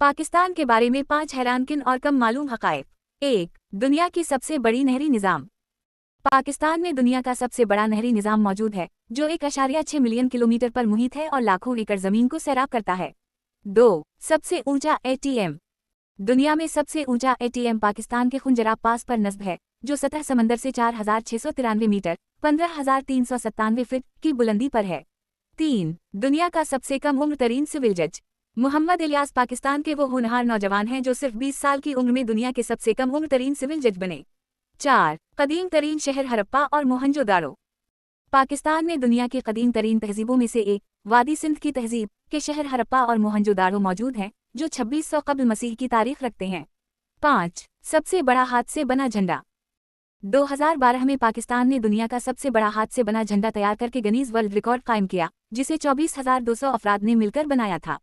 पाकिस्तान के बारे में 5 हैरानकुन और कम मालूम हक़ाइक़। 1. दुनिया की सबसे बड़ी नहरी निज़ाम। पाकिस्तान में दुनिया का सबसे बड़ा नहरी निज़ाम मौजूद है, जो 1.6 मिलियन किलोमीटर पर मुहित है और लाखों एकड़ ज़मीन को सैराब करता है। 2. सबसे ऊंचा एटीएम। दुनिया में सबसे ऊंचा एटीएम पाकिस्तान के खुंजराब पास पर नस्ब है, जो सतह समंदर से 4,693 मीटर 15,397 फीट की बुलंदी पर है। 3. दुनिया का सबसे कम उम्र तरीन सिविल जज। मोहम्मद इलियास पाकिस्तान के वो होनहार नौजवान हैं जो सिर्फ 20 साल की उम्र में दुनिया के सबसे कम उम्र तरीन सिविल जज बने। 4. कदीम तरीन शहर हरप्पा और मोहनजोदारो। पाकिस्तान में दुनिया की कदीम तरीन तहजीबों में से एक वादी सिंध की तहजीब के शहर हरप्पा और मोहनजोदारो मौजूद हैं, जो 2600 कब्ल मसीह की तारीख रखते हैं। 5. सबसे बड़ा हाथ से बना झंडा। 2012 में पाकिस्तान ने दुनिया का सबसे बड़ा हाथ से बना झंडा तैयार करके गिनीज वर्ल्ड रिकॉर्ड कायम किया, जिसे 24,200 अफराद ने मिलकर बनाया था।